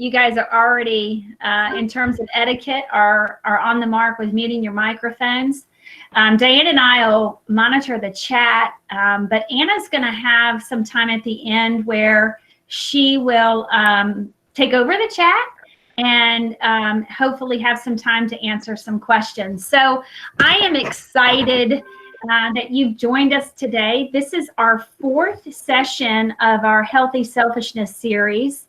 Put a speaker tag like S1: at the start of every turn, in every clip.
S1: you guys are already, in terms of etiquette, are on the mark with muting your microphones. Diane and I will monitor the chat, but Anna's going to have some time at the end where she will take over the chat and hopefully have some time to answer some questions. So I am excited that you've joined us today. This is our 4th session of our Healthy Selfishness series.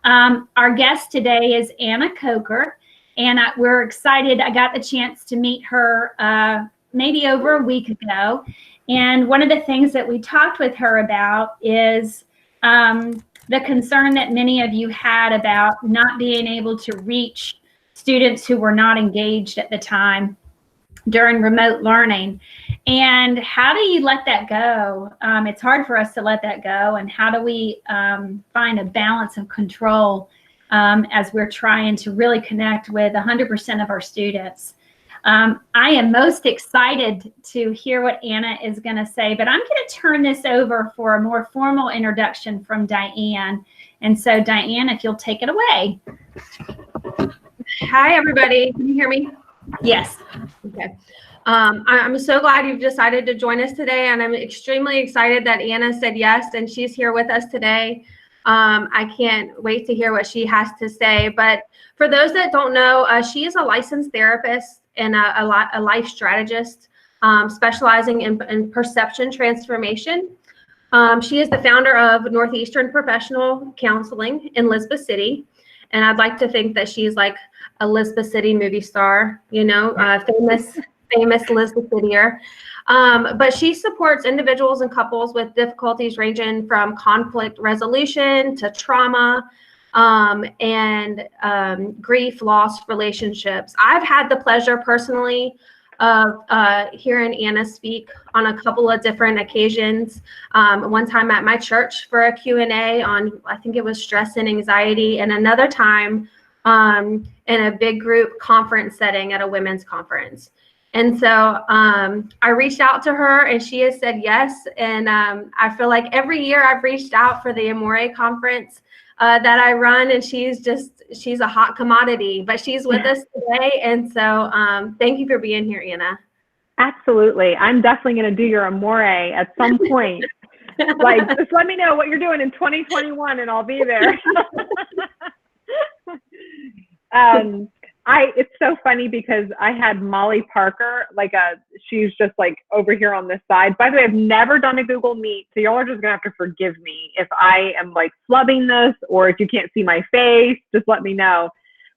S1: Our guest today is Anna Coker, and we're excited. I got the chance to meet her maybe over a week ago, and one of the things that we talked with her about is the concern that many of you had about not being able to reach students who were not engaged at the time during remote learning. And how do you let that go? It's hard for us to let that go. And how do we find a balance of control as we're trying to really connect with 100% of our students? I am most excited to hear what Anna is going to say, but I'm going to turn this over for a more formal introduction from Diane. And so, Diane, if you'll take it away.
S2: Hi, everybody. Can you hear me?
S1: Yes.
S2: Okay. I'm so glad you've decided to join us today, and I'm extremely excited that Anna said yes, and she's here with us today. I can't wait to hear what she has to say. But for those that don't know, she is a licensed therapist and a life strategist, specializing in perception transformation. She is the founder of Northeastern Professional Counseling in Elizabeth City, and I'd like to think that she's like a Elizabeth City movie star, you know, famous Elizabeth Cityer. But she supports individuals and couples with difficulties ranging from conflict resolution to trauma and grief, loss, relationships. I've had the pleasure personally of hearing Anna speak on a couple of different occasions. One time at my church for a Q&A on, I think it was stress and anxiety, and another time in a big group conference setting at a women's conference. And so I reached out to her and she has said yes. And I feel like every year I've reached out for the Amore conference that I run, and she's a hot commodity, but she's with us today. And so thank you for being here, Anna.
S3: Absolutely. I'm definitely going to do your Amore at some point. Like, just let me know what you're doing in 2021 and I'll be there. It's so funny because I had Molly Parker, she's just like over here on this side. By the way, I've never done a Google Meet, so y'all are just gonna have to forgive me if I am like flubbing this, or if you can't see my face, just let me know.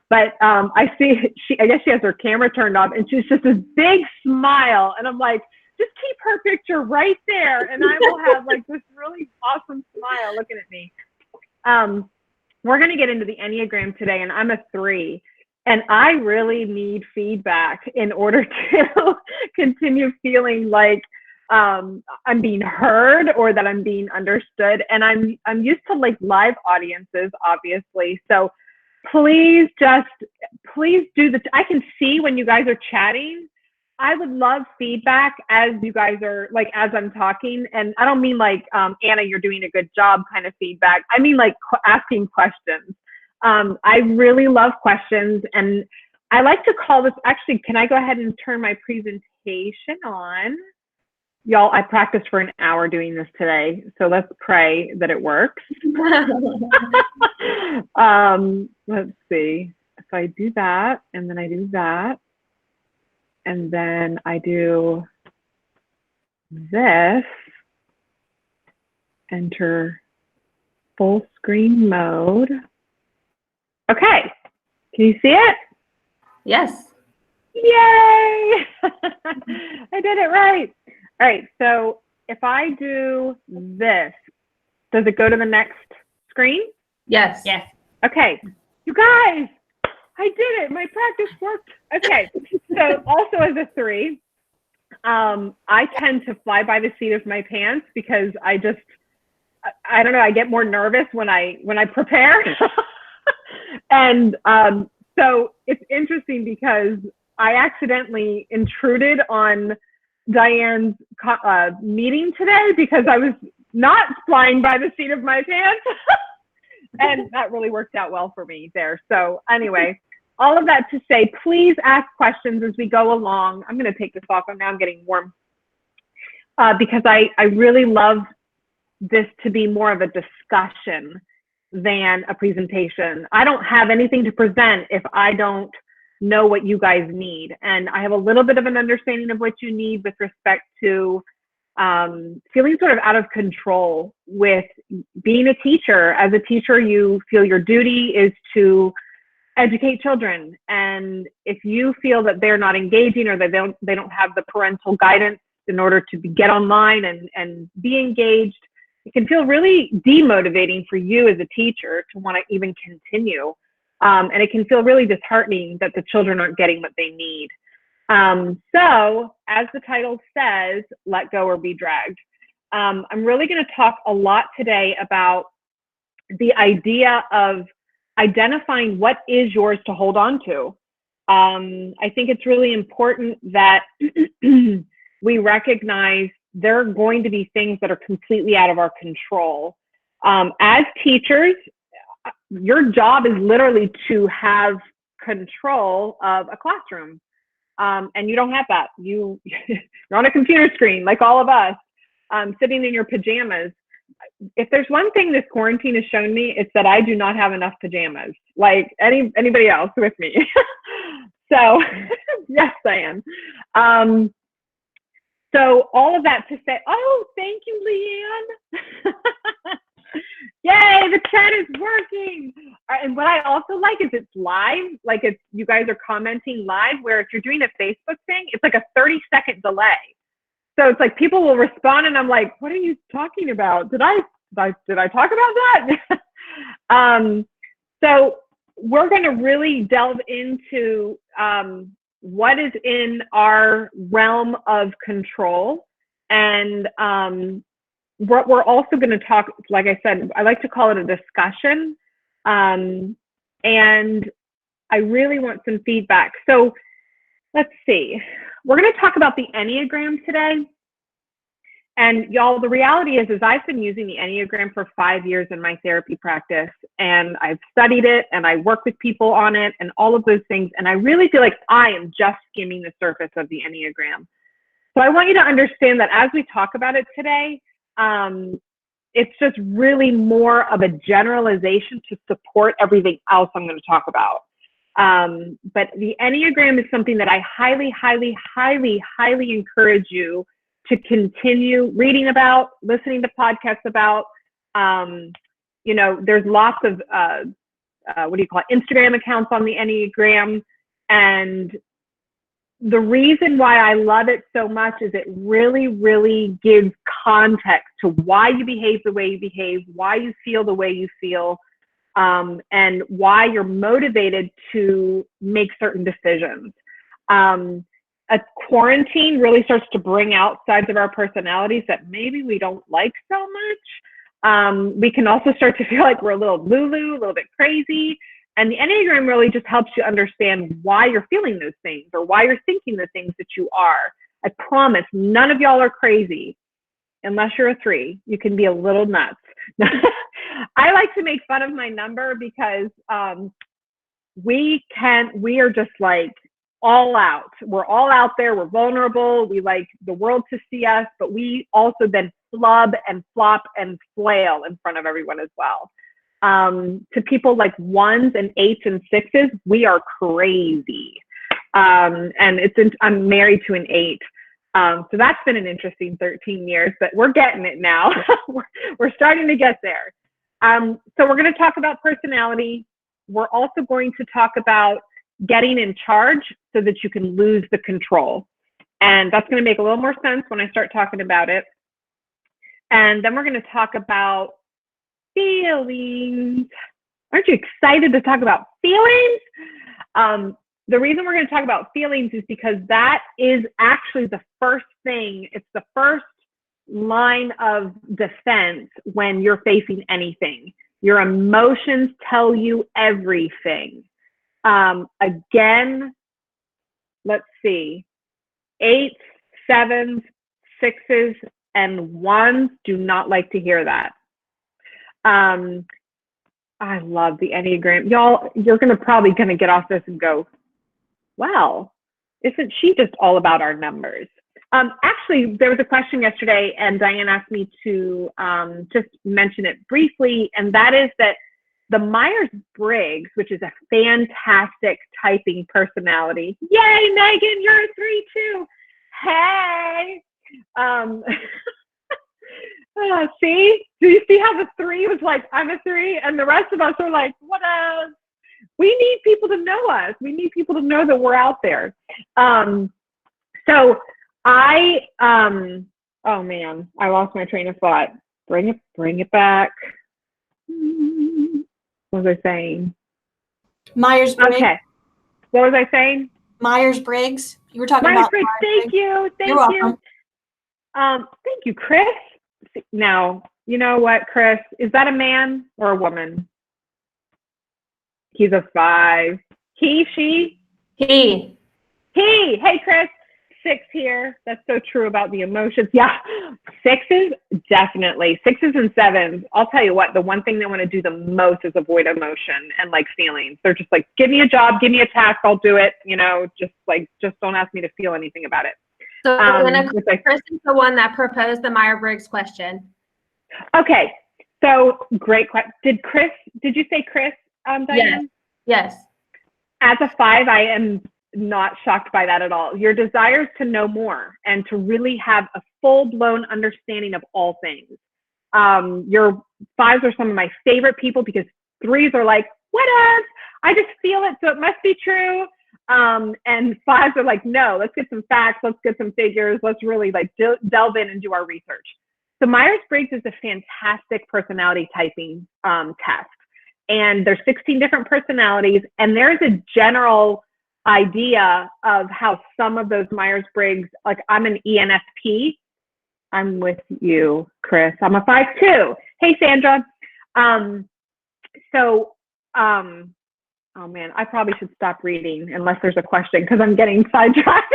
S3: But I guess she has her camera turned off, and she's just this big smile, and I'm like, just keep her picture right there, and I will have like this really awesome smile looking at me. We're gonna get into the Enneagram today, and I'm a 3. And I really need feedback in order to continue feeling like I'm being heard or that I'm being understood. And I'm used to like live audiences, obviously. So please do I can see when you guys are chatting. I would love feedback as you guys are like, as I'm talking. And I don't mean like, Anna, you're doing a good job kind of feedback. I mean like asking questions. I really love questions, and I like to call this, actually, can I go ahead and turn my presentation on? Y'all, I practiced for an hour doing this today, so let's pray that it works. Let's see, if I do that, and then I do that, and then I do this, enter full screen mode. Okay, can you see it?
S2: Yes.
S3: Yay! I did it right. All right, so if I do this, does it go to the next screen?
S2: Yes.
S1: Yes.
S3: Okay, you guys, I did it. My practice worked. Okay, so also as a 3, I tend to fly by the seat of my pants because I don't know, I get more nervous when I prepare. And so it's interesting because I accidentally intruded on Diane's meeting today because I was not flying by the seat of my pants. And that really worked out well for me there. So anyway, all of that to say, please ask questions as we go along. I'm going to take this off. Now I'm getting warm because I really love this to be more of a discussion than a presentation. I don't have anything to present if I don't know what you guys need. And I have a little bit of an understanding of what you need with respect to feeling sort of out of control with being a teacher. As a teacher, you feel your duty is to educate children. And if you feel that they're not engaging or that they don't have the parental guidance in order to get online and be engaged, it can feel really demotivating for you as a teacher to want to even continue. And it can feel really disheartening that the children aren't getting what they need. So as the title says, let go or be dragged. I'm really going to talk a lot today about the idea of identifying what is yours to hold on to. I think it's really important that we recognize there are going to be things that are completely out of our control. As teachers, your job is literally to have control of a classroom. And you don't have that. You're on a computer screen like all of us, sitting in your pajamas. If there's one thing this quarantine has shown me, it's that I do not have enough pajamas, like anybody else with me. So yes, I am. So all of that to say, oh, thank you, Leanne. Yay, the chat is working. And what I also like is it's live, like you guys are commenting live, where if you're doing a Facebook thing, it's like a 30-second delay. So it's like people will respond and I'm like, what are you talking about? Did I talk about that? So we're going to really delve into what is in our realm of control. And what we're also going to talk, like I said, I like to call it a discussion. And I really want some feedback. So let's see. We're going to talk about the Enneagram today. And y'all, the reality is I've been using the Enneagram for 5 years in my therapy practice, and I've studied it and I work with people on it and all of those things. And I really feel like I am just skimming the surface of the Enneagram. So I want you to understand that as we talk about it today, it's just really more of a generalization to support everything else I'm going to talk about. But the Enneagram is something that I highly, highly, highly, highly encourage you to continue reading about, listening to podcasts about. You know, there's lots of, Instagram accounts on the Enneagram. And the reason why I love it so much is it really, really gives context to why you behave the way you behave, why you feel the way you feel, and why you're motivated to make certain decisions. A quarantine really starts to bring out sides of our personalities that maybe we don't like so much. We can also start to feel like we're a little lulu, a little bit crazy. And the Enneagram really just helps you understand why you're feeling those things or why you're thinking the things that you are. I promise none of y'all are crazy unless you're a 3. You can be a little nuts. I like to make fun of my number because we are just like all out. We're all out there. We're vulnerable. We like the world to see us, but we also then flub and flop and flail in front of everyone as well. To people like 1s and 8s and 6s, we are crazy. And I'm married to an 8. So that's been an interesting 13 years, but we're getting it now. We're starting to get there. So we're going to talk about personality. We're also going to talk about getting in charge so that you can lose the control. And that's going to make a little more sense when I start talking about it. And then we're going to talk about feelings. Aren't you excited to talk about feelings? The reason we're going to talk about feelings is because that is actually the first thing. It's the first line of defense when you're facing anything. Your emotions tell you everything. Again, let's see. 8s, 7s, 6s, and 1s do not like to hear that. I love the Enneagram. Y'all, you're probably going to get off this and go, wow, isn't she just all about our numbers? Actually, there was a question yesterday, and Diane asked me to just mention it briefly, and that is that the Myers-Briggs, which is a fantastic typing personality. Yay, Megan, you're a 3 too. Hey. See? Do you see how the 3 was like, I'm a 3, and the rest of us are like, what else? We need people to know us. We need people to know that we're out there. So I, oh man, I lost my train of thought. Bring it back. What was I saying?
S4: Myers-Briggs.
S3: Okay. What was I saying?
S4: Myers-Briggs. You were talking about
S3: Myers-Briggs. Thank you.
S4: You're welcome.
S3: Thank you, Chris. Now, you know what, Chris? Is that a man or a woman? He's a 5. He, she?
S2: He.
S3: Hey, Chris. 6 here. That's so true about the emotions. Yeah, 6s, definitely. 6s and 7s. I'll tell you what, the one thing they want to do the most is avoid emotion and like feelings. They're just like, give me a job, give me a task, I'll do it. You know, just don't ask me to feel anything about it.
S2: So Chris is the one that proposed the Myers-Briggs question.
S3: Okay, so great question. Did you say Chris, Diane?
S2: Yes.
S3: As a 5, I am not shocked by that at all. Your desires to know more and to really have a full-blown understanding of all things. Your 5s are some of my favorite people because 3s are like, what else? I just feel it, so it must be true. And 5s are like, no, let's get some facts, let's get some figures, let's really like delve in and do our research. So Myers-Briggs is a fantastic personality typing test. And there's 16 different personalities, and there's a general idea of how some of those Myers-Briggs, like I'm an ENFP. I'm with you, Chris. I'm a 5 too. Hey, Sandra. Oh man, I probably should stop reading unless there's a question because I'm getting sidetracked.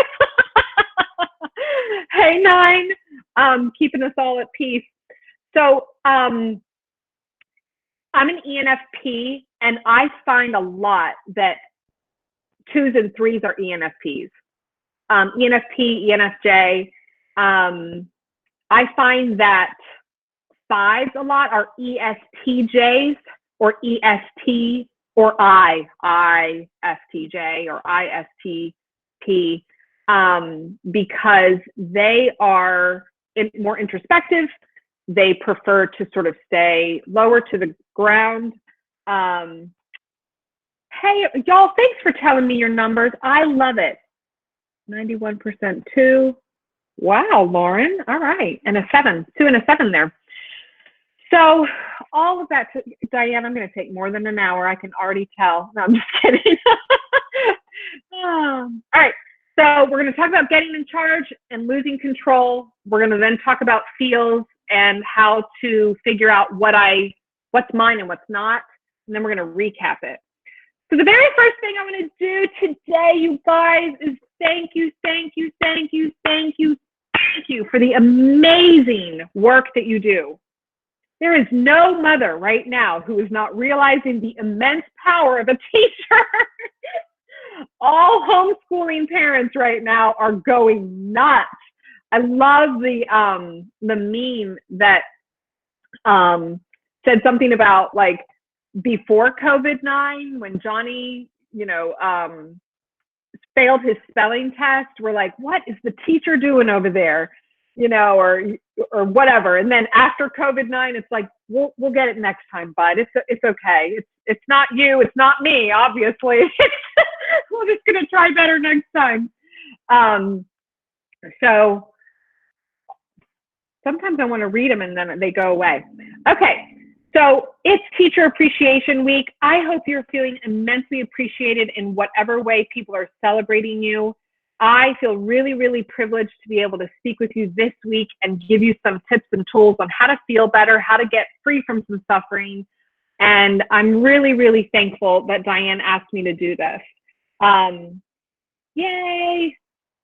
S3: Hey, 9, keeping us all at peace. So I'm an ENFP, and I find a lot that 2s and 3s are ENFPs. ENFP, ENFJ. I find that 5s a lot are ESTJs or EST or ISTJ or ISTP because they are more introspective. They prefer to sort of stay lower to the ground. Hey, y'all, thanks for telling me your numbers. I love it. 91% 2. Wow, Lauren. All right. And a 7, 2 and a 7 there. So all of that, Diane, I'm going to take more than an hour. I can already tell. No, I'm just kidding. All right. So we're going to talk about getting in charge and losing control. We're going to then talk about feels and how to figure out what's mine and what's not. And then we're going to recap it. So the very first thing I'm going to do today, you guys, is thank you for the amazing work that you do. There is no mother right now who is not realizing the immense power of a teacher. All homeschooling parents right now are going nuts. I love the meme that said something about like before COVID-9 when Johnny, failed his spelling test. We're like, what is the teacher doing over there? Or whatever. And then after COVID-9, it's like, we'll get it next time, bud. It's okay. It's not you. It's not me, obviously. We're just going to try better next time. So sometimes I want to read them and then they go away. Okay. So it's Teacher Appreciation Week. I hope you're feeling immensely appreciated in whatever way people are celebrating you. I feel really, really privileged to be able to speak with you this week and give you some tips and tools on how to feel better, how to get free from some suffering. And I'm really, really thankful that Diane asked me to do this. Yay.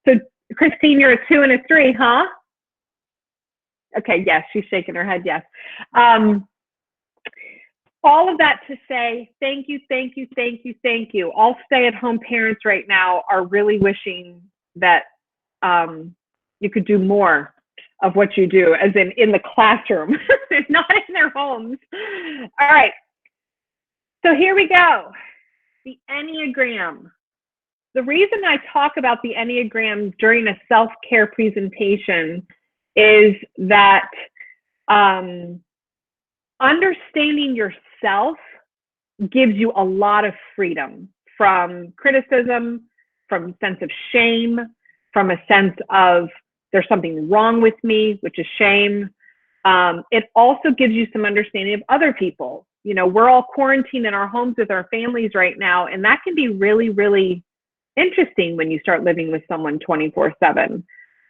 S3: So Christine, you're a 2 and a 3, huh? Okay, yes, she's shaking her head, yes. all of that to say thank you, thank you, thank you, thank you. All stay-at-home parents right now are really wishing that you could do more of what you do, as in the classroom, not in their homes. All right. So here we go. The Enneagram. The reason I talk about the Enneagram during a self-care presentation is that understanding yourself gives you a lot of freedom from criticism, from a sense of shame, from a sense of there's something wrong with me, which is shame. It also gives you some understanding of other people. You know, we're all quarantined in our homes with our families right now, and that can be really, really interesting when you start living with someone 24/7.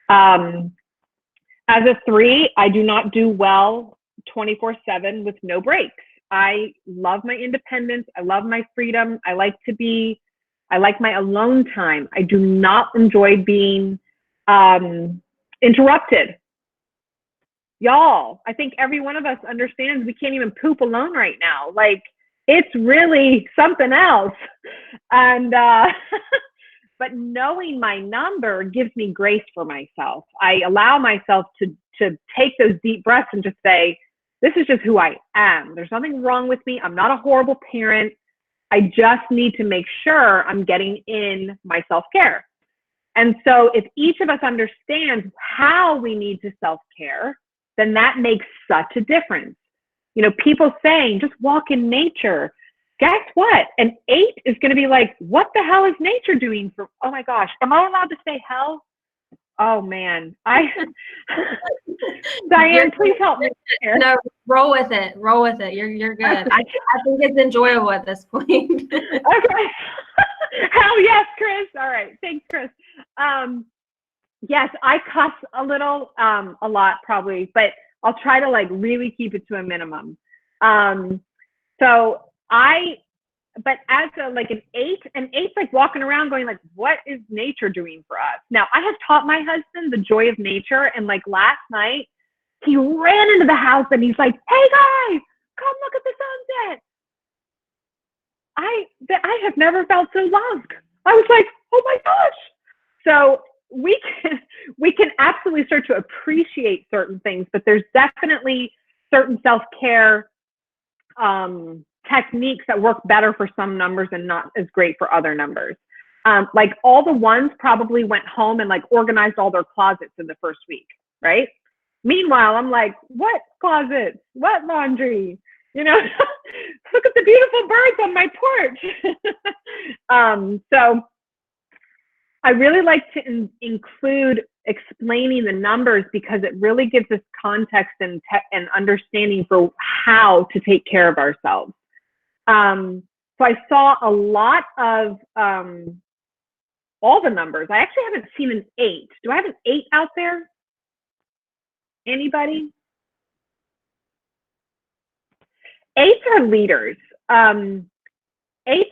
S3: As a 3, I do not do well 24/7 with no breaks. I love my independence. I love my freedom. I like my alone time. I do not enjoy being interrupted. Y'all, I think every one of us understands we can't even poop alone right now. Like, it's really something else. And, but knowing my number gives me grace for myself. I allow myself to take those deep breaths and just say, this is just who I am. There's nothing wrong with me. I'm not a horrible parent. I just need to make sure I'm getting in my self-care. And so if each of us understands how we need to self-care, then that makes such a difference. You know, people saying, just walk in nature. Guess what? An 8 is going to be like, what the hell is nature doing for, oh my gosh, am I allowed to say hell? Oh man, Diane, please help me here.
S2: No, roll with it. Roll with it. You're good. I think it's enjoyable at this point.
S3: Okay. Hell yes, Chris. All right. Thanks, Chris. Yes, I cuss a little, a lot probably, but I'll try to like really keep it to a minimum. But as an 8's like walking around going like, what is nature doing for us? Now, I have taught my husband the joy of nature, and like last night, he ran into the house and he's like, hey guys, come look at the sunset. I have never felt so loved. I was like, oh my gosh. So we can absolutely start to appreciate certain things, but there's definitely certain self-care techniques that work better for some numbers and not as great for other numbers. Like all the ones probably went home and like organized all their closets in the first week, right? Meanwhile, I'm like, what closets? What laundry? You know, look at the beautiful birds on my porch. So I really like to include explaining the numbers because it really gives us context and understanding for how to take care of ourselves. So I saw a lot of all the numbers. I actually haven't seen an 8. Do I have an 8 out there? Anybody? 8s are leaders. 8s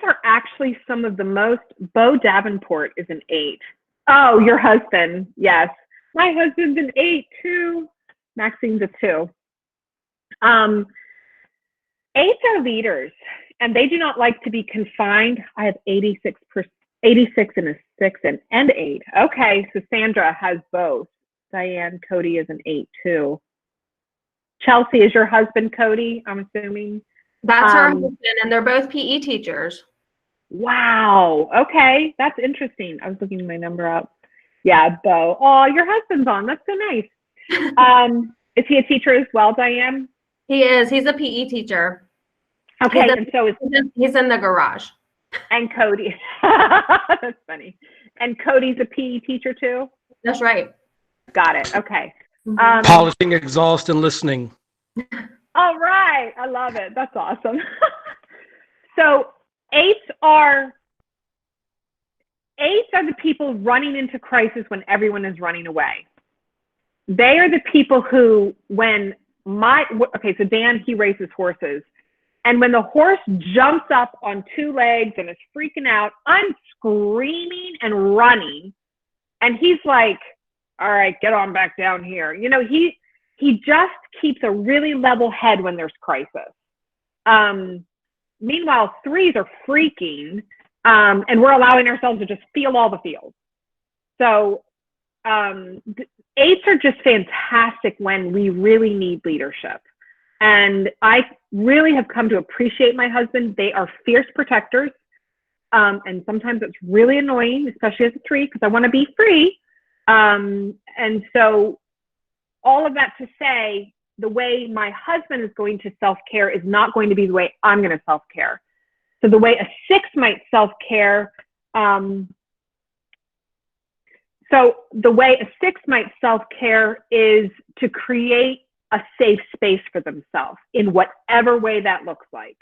S3: are actually some of the most, Bo Davenport is an 8. Oh, your husband. Yes. My husband's an 8 too. Maxine's a 2. 8s are leaders, and they do not like to be confined. I have 86 and a 6 and 8. Okay, so Sandra has both. Diane, Cody is an 8 too. Chelsea, is your husband Cody, I'm assuming?
S2: That's her husband, and they're both PE teachers.
S3: Wow. Okay, that's interesting. I was looking my number up. Yeah, Bo. Oh, your husband's on. That's so nice. Is he a teacher as well, Diane?
S2: He is. He's a PE teacher.
S3: Okay, and so
S2: he's in the garage.
S3: And Cody. That's funny. And Cody's a PE teacher too?
S2: That's right.
S3: Got it. Okay.
S5: Polishing exhaust and listening.
S3: All right. I love it. That's awesome. So 8s are the people running into crisis when everyone is running away. They are the people who, so Dan, he races horses. And when the horse jumps up on 2 legs and is freaking out, I'm screaming and running. And he's like, all right, get on back down here. You know, he just keeps a really level head when there's crisis. Meanwhile, 3s are freaking, and we're allowing ourselves to just feel all the feels. So 8s are just fantastic when we really need leadership. And I really have come to appreciate my husband. They are fierce protectors. And sometimes it's really annoying, especially as a 3, because I want to be free. And so all of that to say, the way my husband is going to self-care is not going to be the way I'm going to self-care. So the way a 6 might self-care, is to create a safe space for themselves in whatever way that looks like.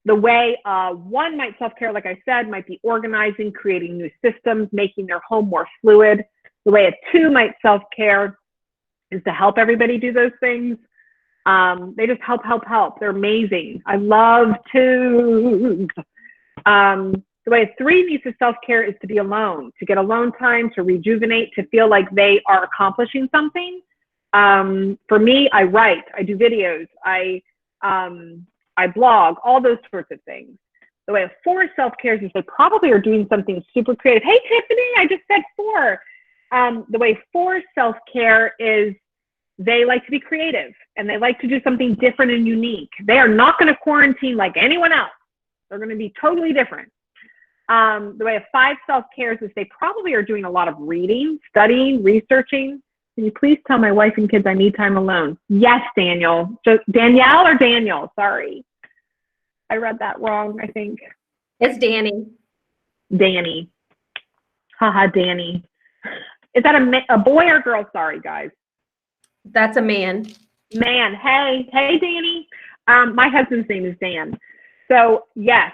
S3: The way 1 might self-care, like I said, might be organizing, creating new systems, making their home more fluid. The way a 2 might self-care is to help everybody do those things. They just help. They're amazing. I love 2s. The way a 3 needs to self-care is to be alone, to get alone time, to rejuvenate, to feel like they are accomplishing something. For me, I write, I do videos, I blog, all those sorts of things. The way a 4 self-cares is they probably are doing something super creative. Hey, Tiffany, I just said 4. The way 4 self-care is they like to be creative and they like to do something different and unique. They are not going to quarantine like anyone else. They're going to be totally different. The way a 5 self-cares is they probably are doing a lot of reading, studying, researching. Can you please tell my wife and kids I need time alone? Yes, Daniel. Just Danielle or Daniel? Sorry. I read that wrong, I think.
S2: It's Danny.
S3: Danny. Haha, Danny. Is that a boy or girl? Sorry, guys.
S2: That's a man.
S3: Man. Hey, Danny. My husband's name is Dan. So, yes,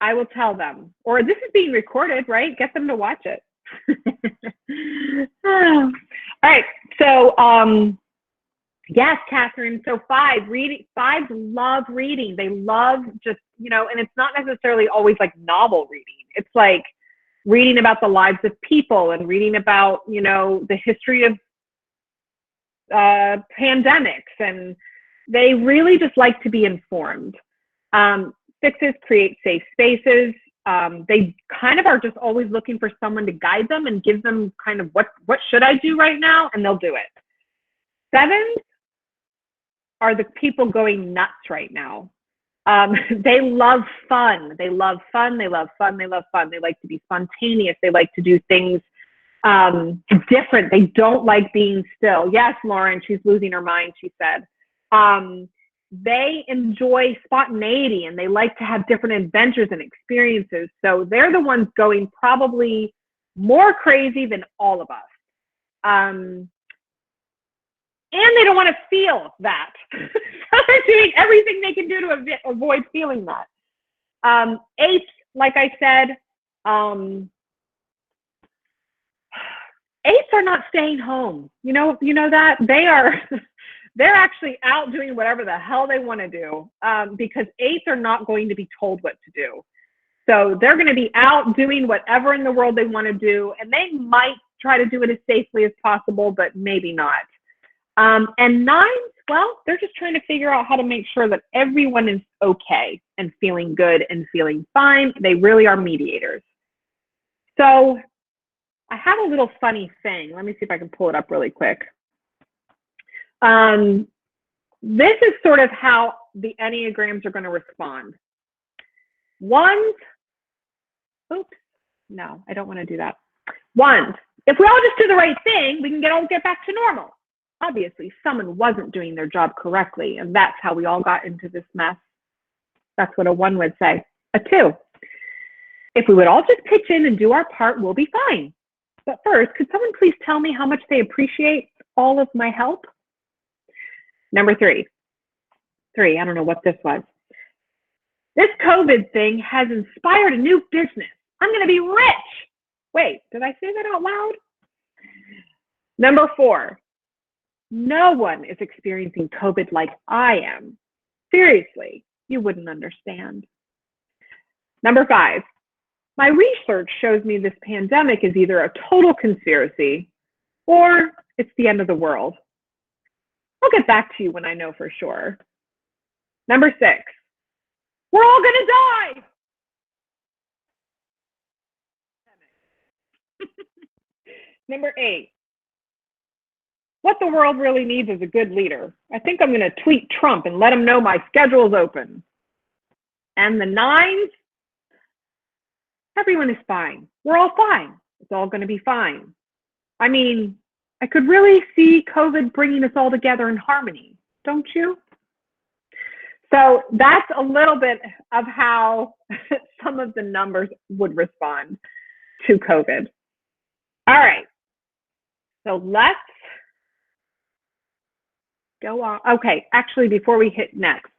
S3: I will tell them. Or this is being recorded, right? Get them to watch it. All right. So, yes, Catherine. So 5 reading. 5s love reading. They love just, and it's not necessarily always like novel reading. It's like reading about the lives of people and reading about, the history of pandemics. And they really just like to be informed. 6s create safe spaces. They kind of are just always looking for someone to guide them and give them kind of what should I do right now? And they'll do it. 7s are the people going nuts right now. They love fun. They love fun. They love fun. They love fun. They like to be spontaneous. They like to do things different. They don't like being still. Yes, Lauren, she's losing her mind, she said. They enjoy spontaneity and they like to have different adventures and experiences. So they're the ones going probably more crazy than all of us. And they don't want to feel that. So they're doing everything they can do to avoid feeling that. 8s, like I said, 8s are not staying home. You know that? They're actually out doing whatever the hell they want to do, because 8s are not going to be told what to do. So they're going to be out doing whatever in the world they want to do, and they might try to do it as safely as possible, but maybe not. And 9s, well, they're just trying to figure out how to make sure that everyone is okay and feeling good and feeling fine. They really are mediators. So I have a little funny thing. Let me see if I can pull it up really quick. This is sort of how the Enneagrams are going to respond. 1s, oops, no, I don't want to do that. 1s, if we all just do the right thing, we can get back to normal. Obviously, someone wasn't doing their job correctly, and that's how we all got into this mess. That's what a 1 would say. A 2, if we would all just pitch in and do our part, we'll be fine. But first, could someone please tell me how much they appreciate all of my help? Number 3, I don't know what this was. This COVID thing has inspired a new business. I'm going to be rich. Wait, did I say that out loud? Number 4, no one is experiencing COVID like I am. Seriously, you wouldn't understand. Number 5, my research shows me this pandemic is either a total conspiracy or it's the end of the world. I'll get back to you when I know for sure. Number 6, We're all going to die. Number 8. What the world really needs is a good leader. I think I'm going to tweet Trump and let him know my schedule's open. And the 9s, everyone is fine. We're all fine. It's all going to be fine. I mean, I could really see COVID bringing us all together in harmony, don't you? So that's a little bit of how some of the numbers would respond to COVID. All right. So let's go on. Okay, actually, before we hit next.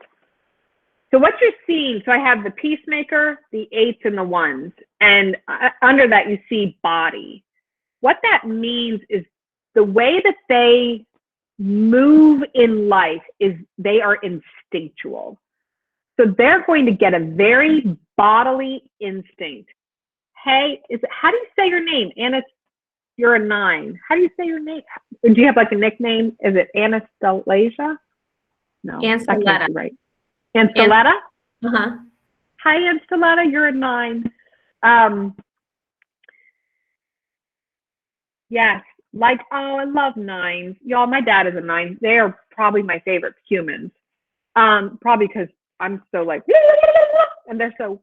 S3: So what you're seeing, so I have the peacemaker, the 8s, and the 1s. And under that, you see body. What that means is the way that they move in life is they are instinctual. So they're going to get a very bodily instinct. Hey, how do you say your name? Anna, you're a 9. How do you say your name? Do you have like a nickname? Is it Anastasia? No, that can't be right. Anceletta?
S2: Uh-huh.
S3: Hi, Anceletta, you're a 9. Yes, like, oh, I love 9s. Y'all, my dad is a 9. They are probably my favorite humans. Probably because I'm so like, and they're so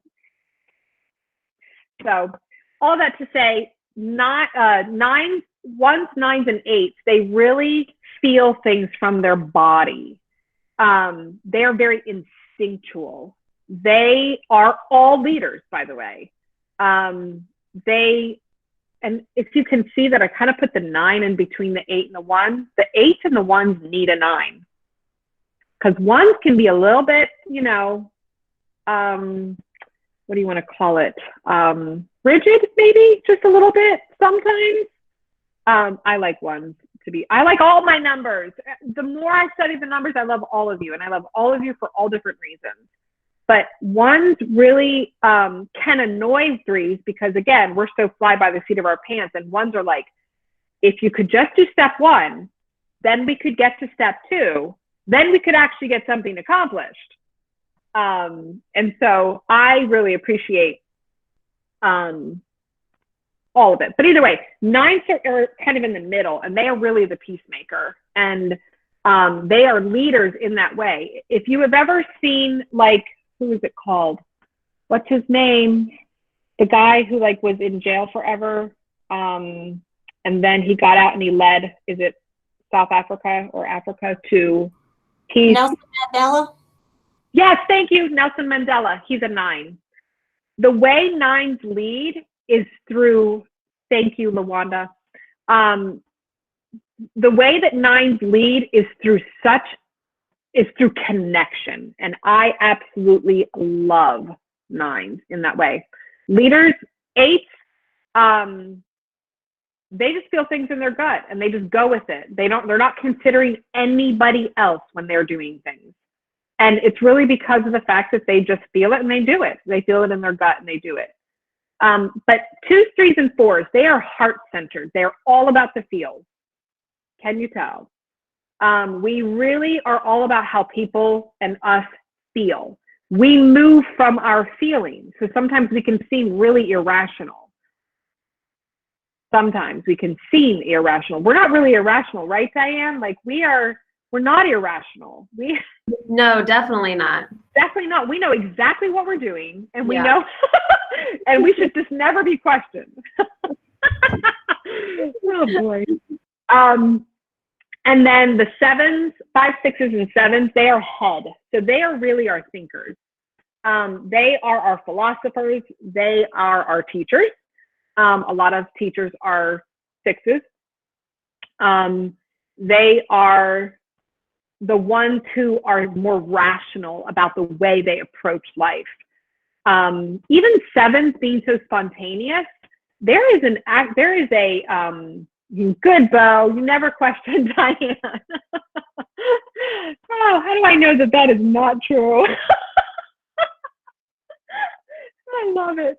S3: all that to say, 9s, 1s, 9s, and 8s, they really feel things from their body. They are very instinctual. They are all leaders, by the way. And if you can see that I kind of put the 9 in between the 8 and the 1, the 8s and the 1s need a 9. Because 1s can be a little bit, you know, what do you want to call it? Rigid, maybe, just a little bit sometimes. I like 1s to be, I like all my numbers. The more I study the numbers, I love all of you, and I love all of you for all different reasons. But 1s really can annoy 3s because, again, we're so fly by the seat of our pants, and 1s are like, if you could just do step 1, then we could get to step 2, then we could actually get something accomplished. And so I really appreciate all of it. But either way, 9s are kind of in the middle, and they are really the peacemaker. And they are leaders in that way. If you have ever seen, like, who is it called? What's his name? The guy who like was in jail forever. And then he got out and he led, is it South Africa or Africa to peace?
S4: Nelson Mandela?
S3: Yes, thank you, Nelson Mandela. He's a 9. The way 9s lead is through, thank you, Lawanda. The way that 9s lead is through connection. And I absolutely love 9s in that way. Leaders, 8s, they just feel things in their gut and they just go with it. They're not considering anybody else when they're doing things. And it's really because of the fact that they just feel it and they do it. They feel it in their gut and they do it. But 2s, 3s, and 4s, they are heart-centered. They're all about the feels. Can you tell? We really are all about how people and us feel. We move from our feelings. So sometimes we can seem really irrational. Sometimes we can seem irrational. We're not really irrational, right, Diane? Like we're not irrational.
S2: No, definitely not.
S3: Definitely not. We know exactly what we're doing, and we know, and we should just never be questioned. Oh boy. And then the 7s, 5s, 6s, and 7s, they are head. So they are really our thinkers. They are our philosophers. They are our teachers. A lot of teachers are 6s. They are the ones who are more rational about the way they approach life. Even 7s being so spontaneous, there is a good, Bo. You never question Diane. Oh, how do I know that that is not true? I love it.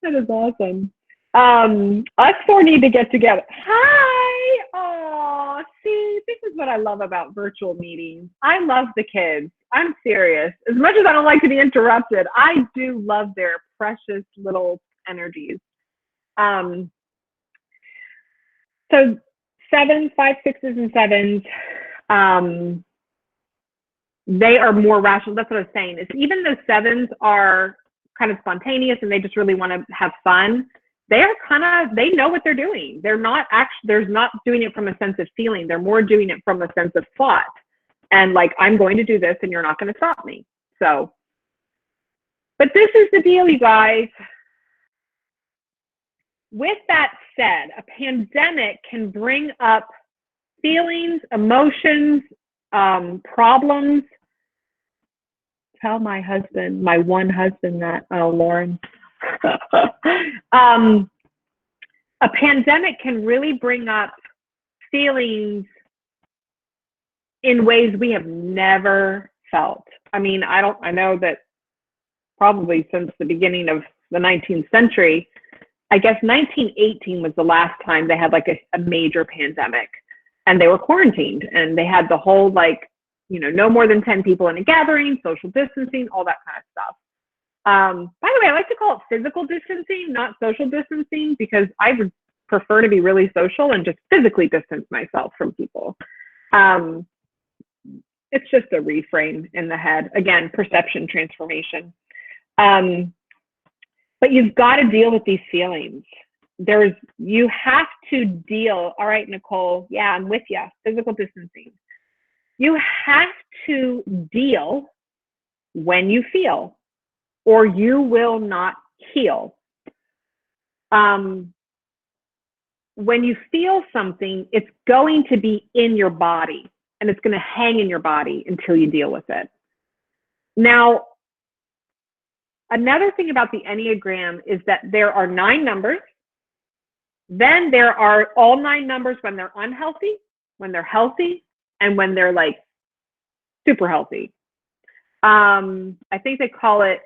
S3: That is awesome. Us 4 need to get together. Hi. Oh, see, this is what I love about virtual meetings. I love the kids. I'm serious. As much as I don't like to be interrupted, I do love their precious little energies. So 7s, 5, 6s, and 7s, they are more rational. That's what I was saying. Is even though 7s are kind of spontaneous and they just really want to have fun, they know what they're doing. They're not doing it from a sense of feeling. They're more doing it from a sense of thought. And like, I'm going to do this and you're not going to stop me. So, but this is the deal, you guys. With that said, a pandemic can bring up feelings, emotions, problems. Tell my husband, my one husband, that, oh, Lauren. A pandemic can really bring up feelings in ways we have never felt. I mean, I know that probably since the beginning of the 19th century, I guess 1918 was the last time they had like a major pandemic, and they were quarantined, and they had the whole, like, you know, no more than 10 people in a gathering, social distancing, all that kind of stuff. By the way, I like to call it physical distancing, not social distancing, because I would prefer to be really social and just physically distance myself from people. It's just a reframe in the head. Again, perception transformation. But you've got to deal with these feelings. You have to deal. All right, Nicole. Yeah, I'm with you. Physical distancing. You have to deal when you feel, or you will not heal. When you feel something, it's going to be in your body, and it's going to hang in your body until you deal with it. Now, another thing about the Enneagram is that there are 9 numbers. Then there are all 9 numbers when they're unhealthy, when they're healthy, and when they're like super healthy. I think they call it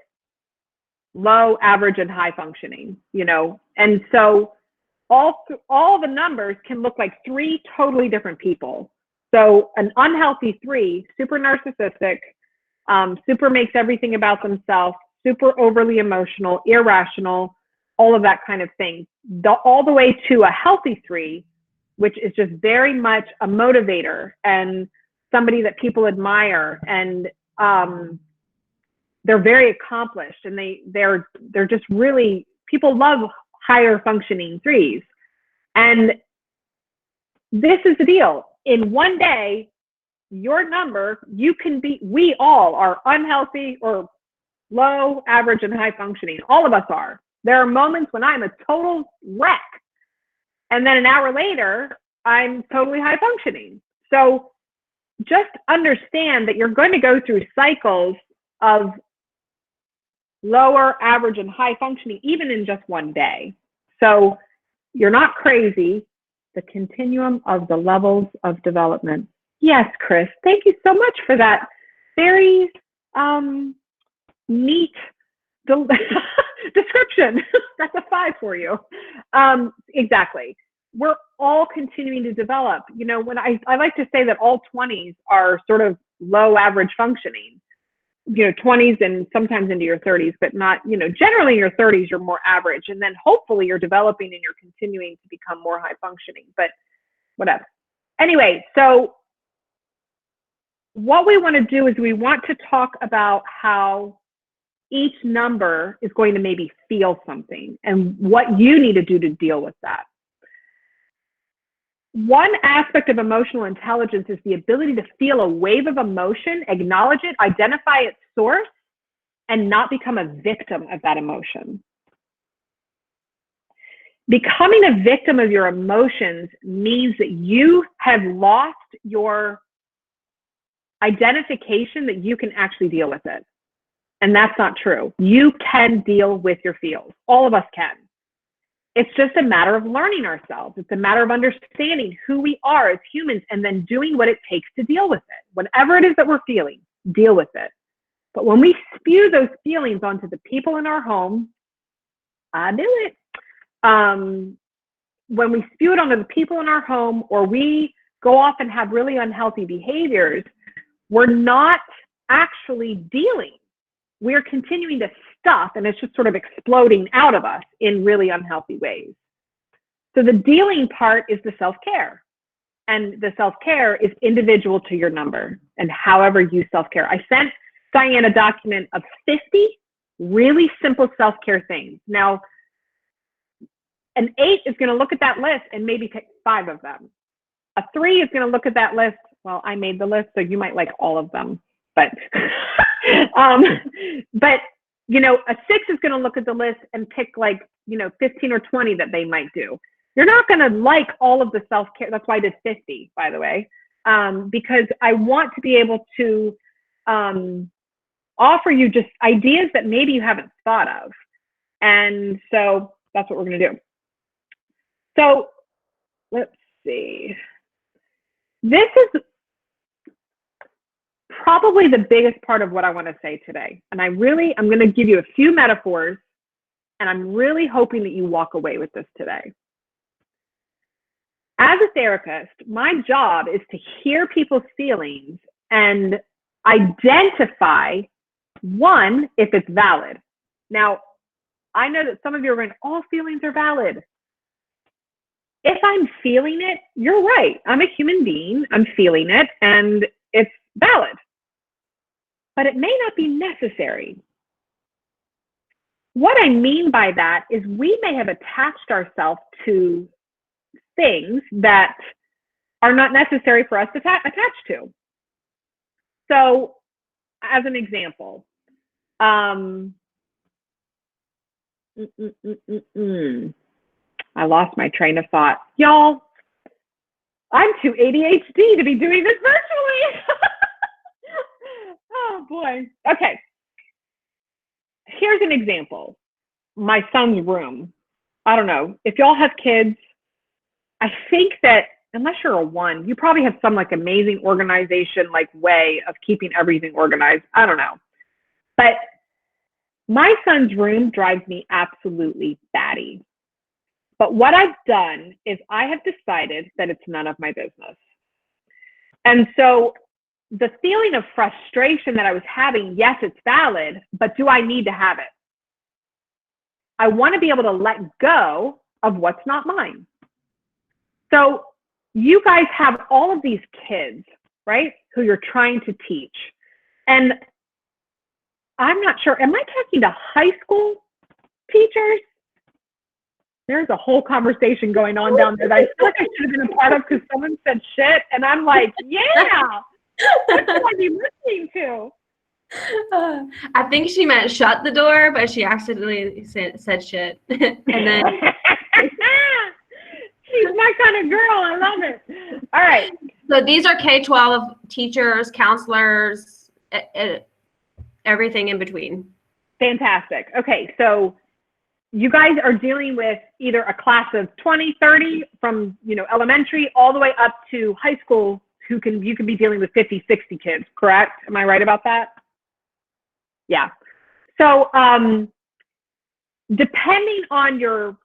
S3: low, average, and high functioning, you know. And so all the numbers can look like 3 totally different people. So an unhealthy 3, super narcissistic, super makes everything about themselves, super overly emotional, irrational, all of that kind of thing. All the way to a healthy 3, which is just very much a motivator and somebody that people admire, and they're very accomplished, and they're just really, people love higher functioning 3s. And this is the deal. In one day, your number, we all are unhealthy or low, average, and high functioning. All of us are. There are moments when I'm a total wreck, and then an hour later, I'm totally high functioning. So just understand that you're going to go through cycles of lower, average, and high functioning, even in just one day. So you're not crazy. The continuum of the levels of development. Yes, Chris, thank you so much for that very neat description. That's a 5 for you. Exactly. We're all continuing to develop. You know, when I like to say that all 20s are sort of low average functioning, you know, 20s and sometimes into your 30s, but not, you know, generally in your 30s, you're more average. And then hopefully you're developing and you're continuing to become more high functioning, but whatever. Anyway, so what we want to do is we want to talk about how each number is going to maybe feel something and what you need to do to deal with that. One aspect of emotional intelligence is the ability to feel a wave of emotion, acknowledge it, identify its source, and not become a victim of that emotion. Becoming a victim of your emotions means that you have lost your identification that you can actually deal with it. And that's not true. You can deal with your feels. All of us can. It's just a matter of learning ourselves. It's a matter of understanding who we are as humans and then doing what it takes to deal with it. Whatever it is that we're feeling, deal with it. But when we spew those feelings onto the people in our home, I do it. When we spew it onto the people in our home, or we go off and have really unhealthy behaviors, we're not actually dealing. We're continuing to stuff, and it's just sort of exploding out of us in really unhealthy ways. So the dealing part is the self-care. And the self-care is individual to your number and however you self-care. I sent Diane a document of 50 really simple self-care things. Now, an 8 is going to look at that list and maybe pick 5 of them. A 3 is going to look at that list. Well, I made the list, so you might like all of them. But, but you know, a 6 is going to look at the list and pick like, you know, 15 or 20 that they might do. You're not going to like all of the self-care. That's why I did 50, by the way, because I want to be able to offer you just ideas that maybe you haven't thought of. And so that's what we're going to do. So let's see. This is probably the biggest part of what I want to say today. And I'm going to give you a few metaphors, and I'm really hoping that you walk away with this today. As a therapist, my job is to hear people's feelings and identify, one, if it's valid. Now, I know that some of you are going, all feelings are valid. If I'm feeling it, you're right. I'm a human being. I'm feeling it, and it's valid. But it may not be necessary. What I mean by that is we may have attached ourselves to things that are not necessary for us to attach to. So, as an example, I lost my train of thought. Y'all, I'm too ADHD to be doing this virtually. Oh boy. Okay. Here's an example. My son's room. I don't know. If y'all have kids, I think that unless you're a 1, you probably have some like amazing organization, like way of keeping everything organized. I don't know. But my son's room drives me absolutely batty. But what I've done is I have decided that it's none of my business. And so the feeling of frustration that I was having, yes, it's valid, but do I need to have it? I want to be able to let go of what's not mine. So you guys have all of these kids, right, who you're trying to teach. And I'm not sure, am I talking to high school teachers? There's a whole conversation going on down there that I feel like I should have been a part of because someone said shit. And I'm like, yeah, what should I be listening to?
S2: I think she meant shut the door, but she accidentally said shit. And then
S3: she's my kind of girl. I love it. All right.
S2: So these are K-12 teachers, counselors, everything in between.
S3: Fantastic. Okay. So you guys are dealing with either a class of 20, 30 from, you know, elementary all the way up to high school you can be dealing with 50, 60 kids, correct? Am I right about that? Yeah. So depending on your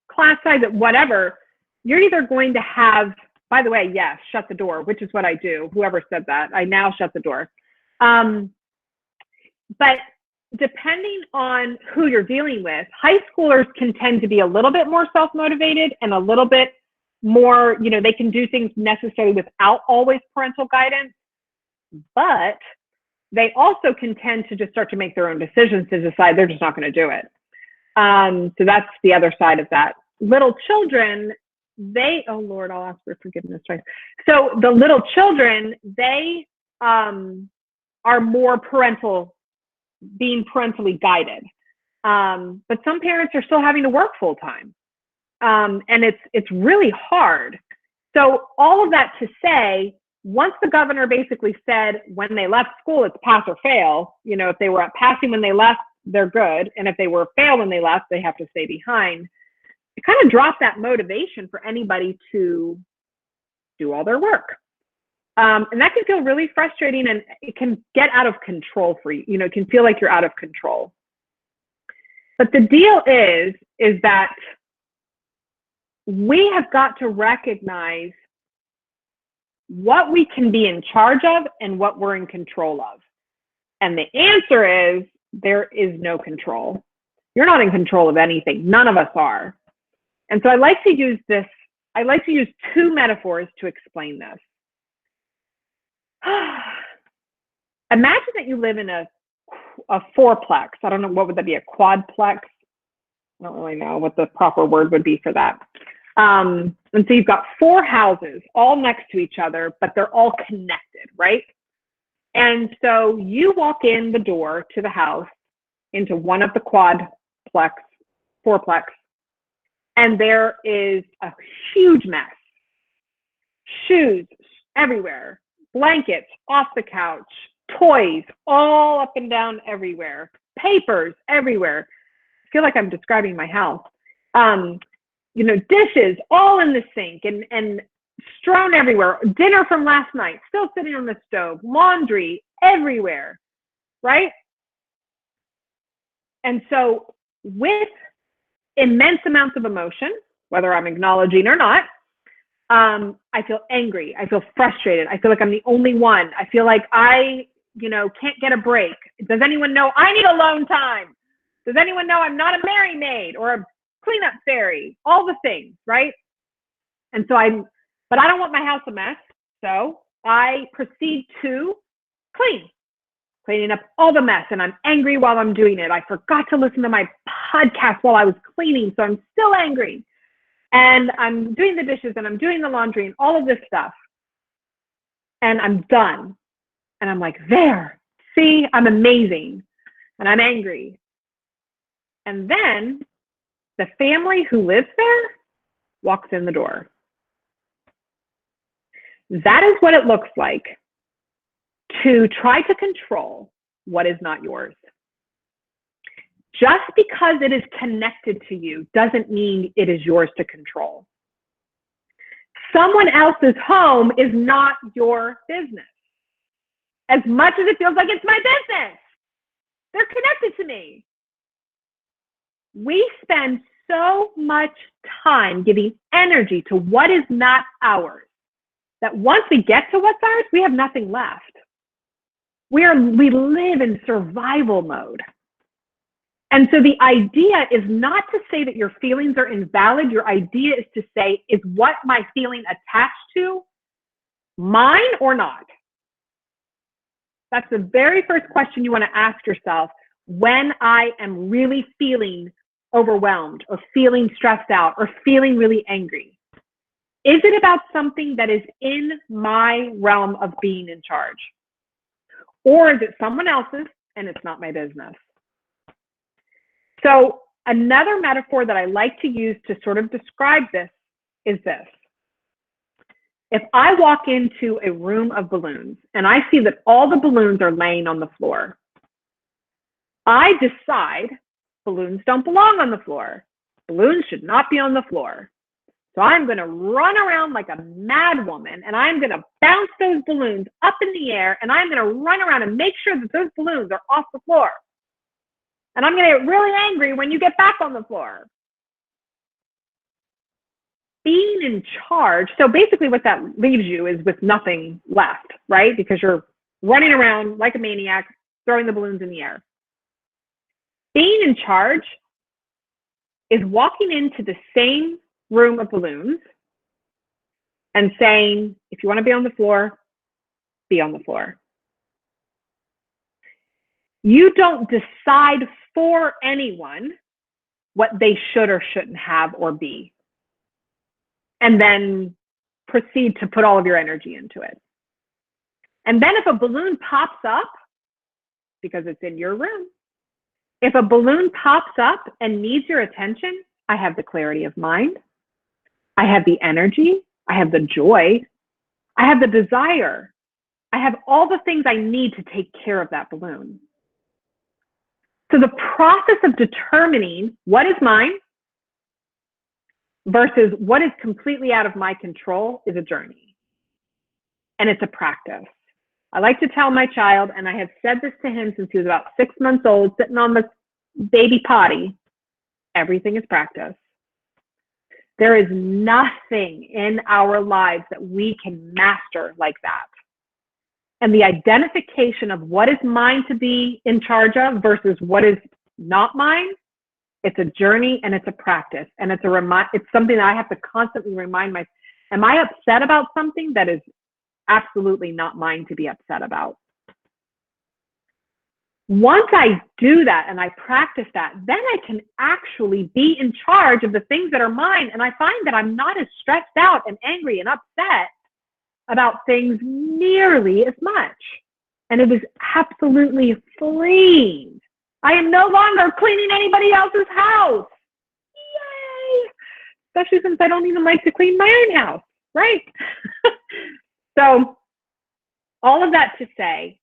S3: class size, whatever, you're either going to have, by the way, yes, shut the door, which is what I do. Whoever said that, I now shut the door. But depending on who you're dealing with, high schoolers can tend to be a little bit more self-motivated and a little bit more, you know, they can do things necessarily without always parental guidance, but they also can tend to just start to make their own decisions to decide they're just not going to do it. So that's the other side of that. Little children, oh Lord, I'll ask for forgiveness twice. So the little children, they are more being parentally guided. But some parents are still having to work full time. And it's really hard. So all of that to say, once the governor basically said when they left school, it's pass or fail, you know, if they were passing when they left, they're good. And if they were fail when they left, they have to stay behind. It kind of dropped that motivation for anybody to do all their work. And that can feel really frustrating, and it can get out of control for you. You know, it can feel like you're out of control. But the deal is that we have got to recognize what we can be in charge of and what we're in control of. And the answer is there is no control. You're not in control of anything. None of us are. And so I like to use two metaphors to explain this. Imagine that you live in a fourplex. I don't know, what would that be, a quadplex? I don't really know what the proper word would be for that. And so you've got 4 houses all next to each other, but they're all connected, right? And so you walk in the door to the house into one of the fourplex, and there is a huge mess. Shoes everywhere, blankets off the couch, toys all up and down everywhere, papers everywhere. I feel like I'm describing my house. Dishes all in the sink and strewn everywhere. Dinner from last night still sitting on the stove. Laundry everywhere, right? And so with immense amounts of emotion, whether I'm acknowledging or not, I feel angry. I feel frustrated. I feel like I'm the only one. I feel like I, can't get a break. Does anyone know I need alone time? Does anyone know I'm not a Mary maid or a cleanup fairy? All the things, right? And so but I don't want my house a mess. So I proceed to cleaning up all the mess, and I'm angry while I'm doing it. I forgot to listen to my podcast while I was cleaning, so I'm still angry. And I'm doing the dishes and I'm doing the laundry and all of this stuff. And I'm done. And I'm like, there, see, I'm amazing. And I'm angry. And then the family who lives there walks in the door. That is what it looks like to try to control what is not yours. Just because it is connected to you doesn't mean it is yours to control. Someone else's home is not your business. As much as it feels like it's my business, they're connected to me. We spend so much time giving energy to what is not ours that once we get to what's ours, we have nothing left. We live in survival mode. And so the idea is not to say that your feelings are invalid. Your idea is to say, is what my feeling attached to mine or not? That's the very first question you want to ask yourself when I am really feeling overwhelmed or feeling stressed out or feeling really angry. Is it about something that is in my realm of being in charge? Or is it someone else's and it's not my business? So another metaphor that I like to use to sort of describe this is this. If I walk into a room of balloons and I see that all the balloons are laying on the floor, I decide balloons don't belong on the floor. Balloons should not be on the floor. So I'm going to run around like a mad woman and I'm going to bounce those balloons up in the air and I'm going to run around and make sure that those balloons are off the floor. And I'm going to get really angry when you get back on the floor. Being in charge, so basically what that leaves you is with nothing left, right? Because you're running around like a maniac, throwing the balloons in the air. Being in charge is walking into the same room of balloons and saying, if you want to be on the floor, be on the floor. You don't decide for anyone what they should or shouldn't have or be, and then proceed to put all of your energy into it. And then if a balloon pops up, because it's in your room, if a balloon pops up and needs your attention, I have the clarity of mind, I have the energy, I have the joy, I have the desire, I have all the things I need to take care of that balloon. So the process of determining what is mine versus what is completely out of my control is a journey. And it's a practice. I like to tell my child, and I have said this to him since he was about 6 months old, sitting on the baby potty, everything is practice. There is nothing in our lives that we can master like that. And the identification of what is mine to be in charge of versus what is not mine, it's a journey and it's a practice. And it's something that I have to constantly remind myself. Am I upset about something that is absolutely not mine to be upset about? Once I do that and I practice that, then I can actually be in charge of the things that are mine. And I find that I'm not as stressed out and angry and upset about things nearly as much. And it was absolutely freeing. I am no longer cleaning anybody else's house. Yay! Especially since I don't even like to clean my own house, right? So all of that to say,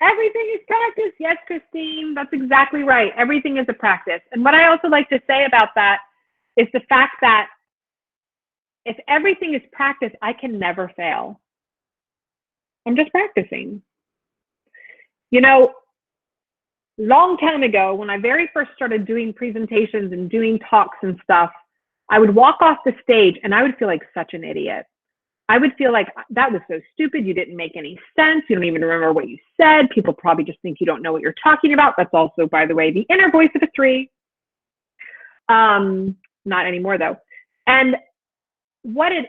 S3: everything is practice. Yes, Christine, that's exactly right. Everything is a practice. And what I also like to say about that is the fact that if everything is practice, I can never fail. I'm just practicing. You know, long time ago, when I very first started doing presentations and doing talks and stuff, I would walk off the stage and I would feel like such an idiot. I would feel like that was so stupid. You didn't make any sense. You don't even remember what you said. People probably just think you don't know what you're talking about. That's also, by the way, the inner voice of a 3. Not anymore though. And what it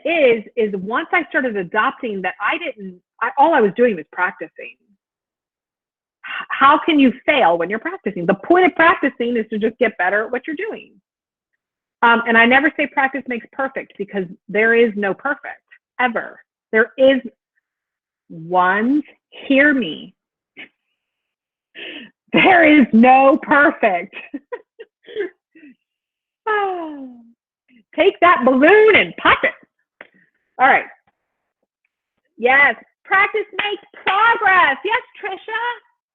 S3: is once I started adopting that, all I was doing was practicing. How can you fail when you're practicing? The point of practicing is to just get better at what you're doing. And I never say practice makes perfect, because there is no perfect, ever. There is ones, hear me. There is no perfect. Take that balloon and pop it. All right. Yes, practice makes progress. Yes, Trisha,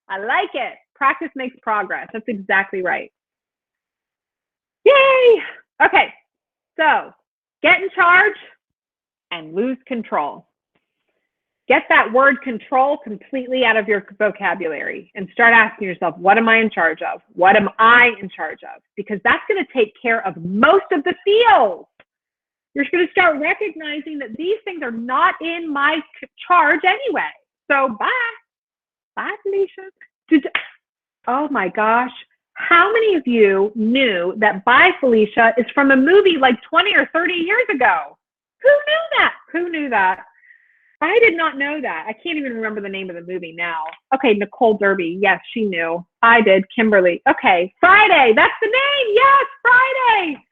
S3: I like it. Practice makes progress. That's exactly right. Yay. Okay, so get in charge and lose control. Get that word control completely out of your vocabulary and start asking yourself, what am I in charge of? What am I in charge of? Because that's going to take care of most of the feels. You're going to start recognizing that these things are not in my charge anyway. So bye. Bye, Felicia. Oh my gosh. How many of you knew that Bye, Felicia is from a movie like 20 or 30 years ago? Who knew that? Who knew that? I did not know that. I can't even remember the name of the movie now. Okay, Nicole Derby. Yes, she knew. I did. Kimberly. Okay, Friday. That's the name. Yes, Friday.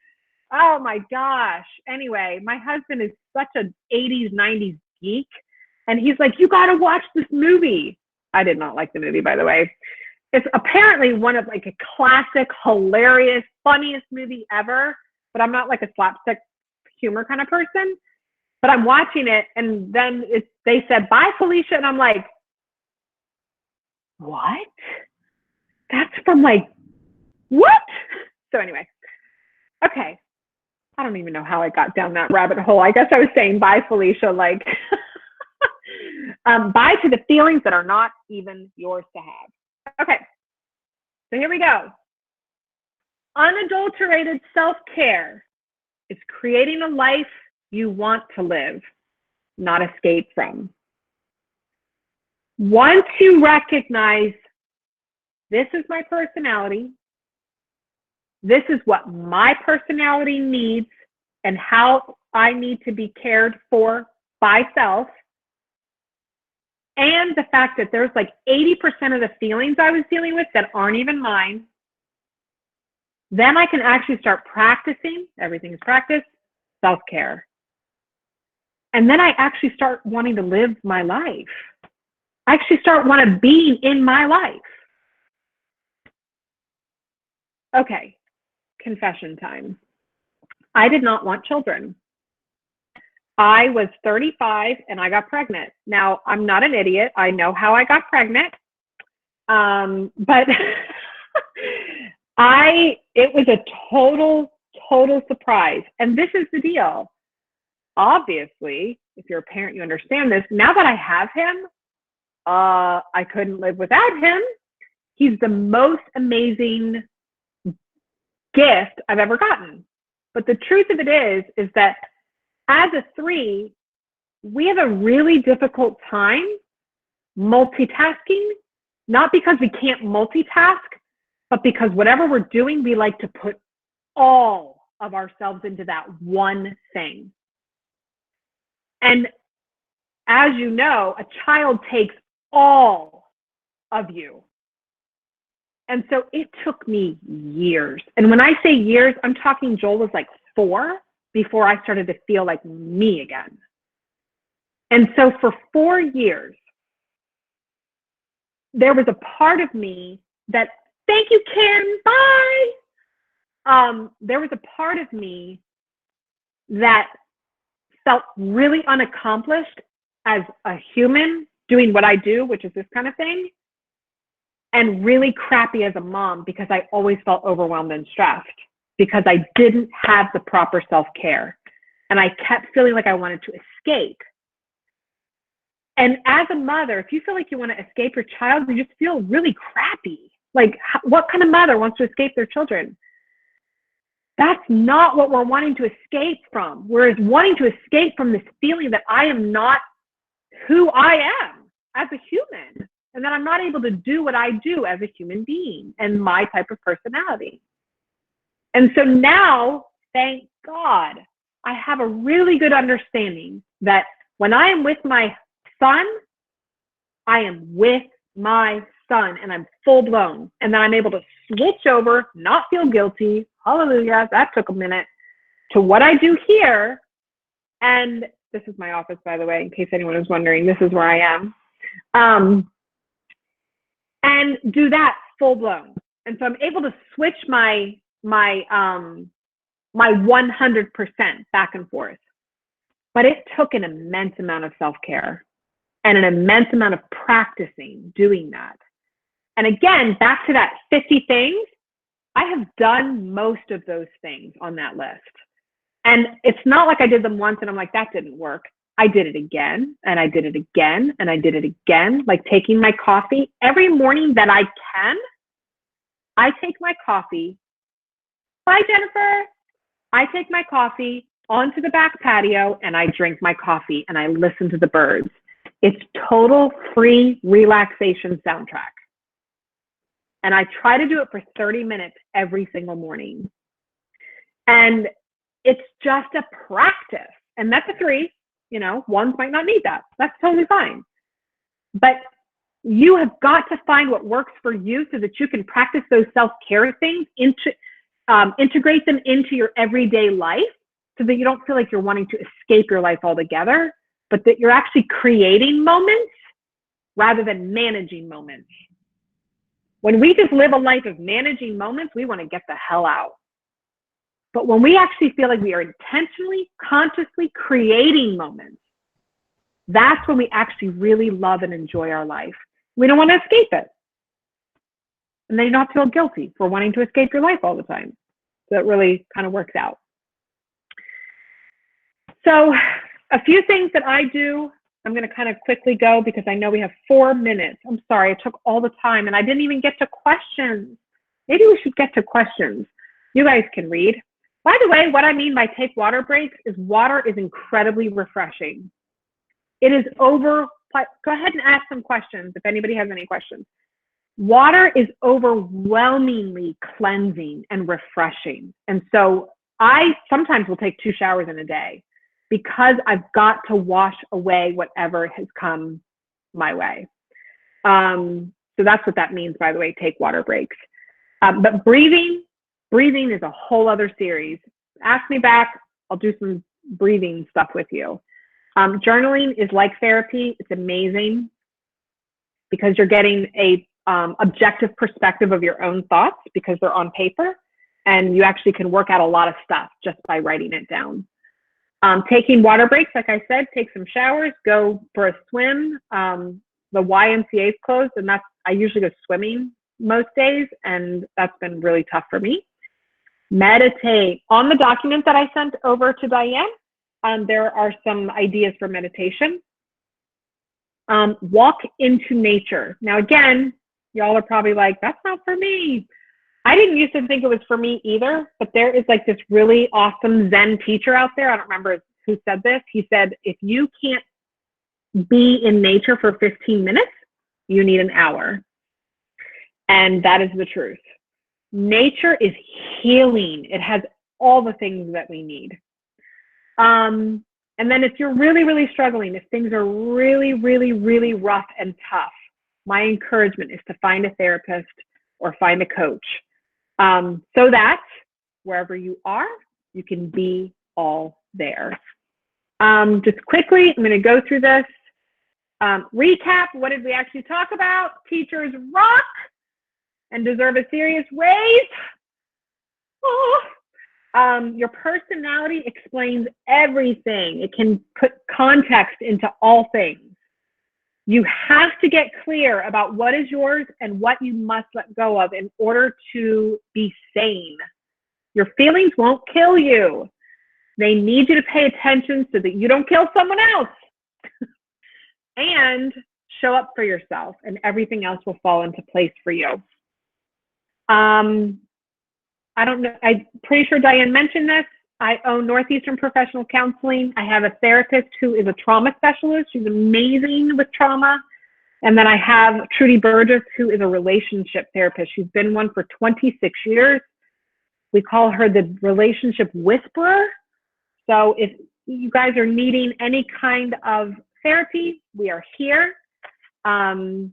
S3: Oh my gosh. Anyway, my husband is such an 80s, 90s geek. And he's like, you got to watch this movie. I did not like the movie, by the way. It's apparently one of like a classic, hilarious, funniest movie ever. But I'm not like a slapstick humor kind of person. But I'm watching it, and then they said, bye, Felicia. And I'm like, what? That's from like, what? So anyway, okay. I don't even know how I got down that rabbit hole. I guess I was saying bye, Felicia, like, bye to the feelings that are not even yours to have. Okay, so here we go. Unadulterated self-care is creating a life you want to live, not escape from. Once you recognize this is my personality, this is what my personality needs and how I need to be cared for by self, and the fact that there's like 80% of the feelings I was dealing with that aren't even mine, then I can actually start practicing, everything is practice, self-care. And then I actually start wanting to live my life. I actually start wanting to be in my life. Okay, confession time. I did not want children. I was 35 and I got pregnant. Now, I'm not an idiot. I know how I got pregnant. But it was a total surprise. And this is the deal. Obviously, if you're a parent, you understand this. Now that I have him, I couldn't live without him. He's the most amazing gift I've ever gotten. But the truth of it is that as a 3, we have a really difficult time multitasking, not because we can't multitask, but because whatever we're doing, we like to put all of ourselves into that one thing. And as you know, a child takes all of you. And so it took me years. And when I say years, I'm talking Joel was like 4 before I started to feel like me again. And so for 4 years, there was a part of me that, thank you, Kim, bye. There was a part of me that felt really unaccomplished as a human doing what I do, which is this kind of thing, and really crappy as a mom because I always felt overwhelmed and stressed because I didn't have the proper self-care. And I kept feeling like I wanted to escape. And as a mother, if you feel like you want to escape your child, you just feel really crappy. Like, what kind of mother wants to escape their children? That's not what we're wanting to escape from. We're wanting to escape from this feeling that I am not who I am as a human, and that I'm not able to do what I do as a human being and my type of personality. And so now, thank God, I have a really good understanding that when I am with my son, I am with my son and I'm full blown. And then I'm able to switch over, not feel guilty. Hallelujah. That took a minute, to what I do here. And this is my office, by the way, in case anyone was wondering, this is where I am. And do that full blown. And so I'm able to switch my 100% back and forth. But it took an immense amount of self-care and an immense amount of practicing doing that. And again, back to that 50 things, I have done most of those things on that list. And it's not like I did them once and I'm like, that didn't work. I did it again, and I did it again, and I did it again, like taking my coffee. Every morning that I can, I take my coffee. Bye, Jennifer. I take my coffee onto the back patio, and I drink my coffee, and I listen to the birds. It's total free relaxation soundtrack. And I try to do it for 30 minutes every single morning. And it's just a practice. And that's a 3. You know, ones might not need that. That's totally fine. But you have got to find what works for you so that you can practice those self-care things, integrate them into your everyday life so that you don't feel like you're wanting to escape your life altogether, but that you're actually creating moments rather than managing moments. When we just live a life of managing moments, we want to get the hell out. But when we actually feel like we are intentionally, consciously creating moments, that's when we actually really love and enjoy our life. We don't want to escape it. And then you don't have to feel guilty for wanting to escape your life all the time. So it really kind of works out. So a few things that I do, I'm going to kind of quickly go because I know we have 4 minutes. I'm sorry, it took all the time and I didn't even get to questions. Maybe we should get to questions. You guys can read. By the way, what I mean by take water breaks is water is incredibly refreshing. It is go ahead and ask some questions if anybody has any questions. Water is overwhelmingly cleansing and refreshing. And so I sometimes will take 2 showers in a day because I've got to wash away whatever has come my way. So that's what that means, by the way, take water breaks. But breathing is a whole other series. Ask me back. I'll do some breathing stuff with you. Journaling is like therapy. It's amazing because you're getting a objective perspective of your own thoughts because they're on paper, and you actually can work out a lot of stuff just by writing it down. Taking water breaks, like I said, take some showers, go for a swim. The YMCA is closed, and I usually go swimming most days, and that's been really tough for me. Meditate. On the document that I sent over to Diane, there are some ideas for meditation. Walk into nature. Now, again, y'all are probably like, that's not for me. I didn't used to think it was for me either, but there is like this really awesome Zen teacher out there. I don't remember who said this. He said, if you can't be in nature for 15 minutes, you need an hour. And that is the truth. Nature is healing. It has all the things that we need. And then if you're really, really struggling, if things are really, really, really rough and tough, my encouragement is to find a therapist or find a coach, so that wherever you are, you can be all there. Just quickly, I'm going to go through this. Recap, what did we actually talk about? Teachers rock and deserve a serious raise. Oh. Your personality explains everything. It can put context into all things. You have to get clear about what is yours and what you must let go of in order to be sane. Your feelings won't kill you. They need you to pay attention so that you don't kill someone else. And show up for yourself, and everything else will fall into place for you. I don't know, I'm pretty sure Diane mentioned this. I own Northeastern Professional Counseling. I have a therapist who is a trauma specialist. She's amazing with trauma. And then I have Trudy Burgess, who is a relationship therapist. She's been one for 26 years. We call her the relationship whisperer. So if you guys are needing any kind of therapy, we are here. And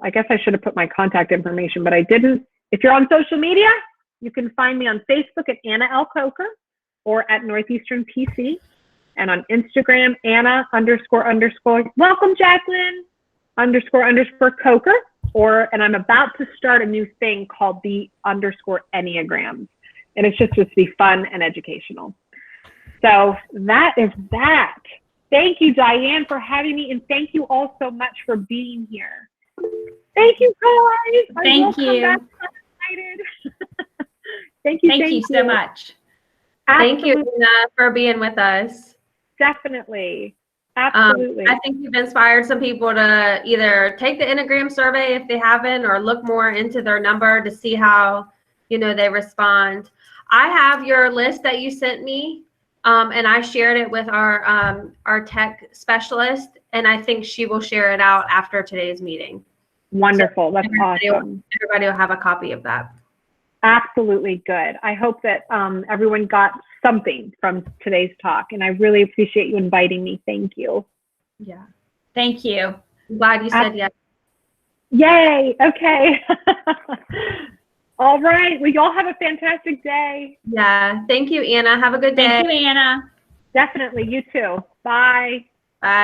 S3: I guess I should have put my contact information, but I didn't. If you're on social media, you can find me on Facebook at Anna L. Coker or at Northeastern PC, and on Instagram, Anna __ welcome Jacqueline _ Coker, and I'm about to start a new thing called the _ Enneagrams, and it's just to be fun and educational. So that is that. Thank you, Diane, for having me, and thank you all so much for being here. Thank you, guys.
S1: Thank you.
S3: Thank you.
S1: Thank you so much.
S2: Thank you, Anna, for being with us.
S3: Definitely. Absolutely.
S2: I think you've inspired some people to either take the Enneagram survey if they haven't, or look more into their number to see how, they respond. I have your list that you sent me, and I shared it with our tech specialist, and I think she will share it out after today's meeting.
S3: Wonderful. That's awesome.
S2: Everybody will have a copy of that.
S3: Absolutely good. I hope that everyone got something from today's talk, and I really appreciate you inviting me. Thank you.
S2: Yeah.
S1: Thank you.
S2: I'm glad you said yes.
S3: Yay. Okay. All right. Well, y'all have a fantastic day.
S2: Yeah. Thank you, Anna. Have a good day.
S1: Thank you, Anna.
S3: Definitely. You too. Bye.
S2: Bye.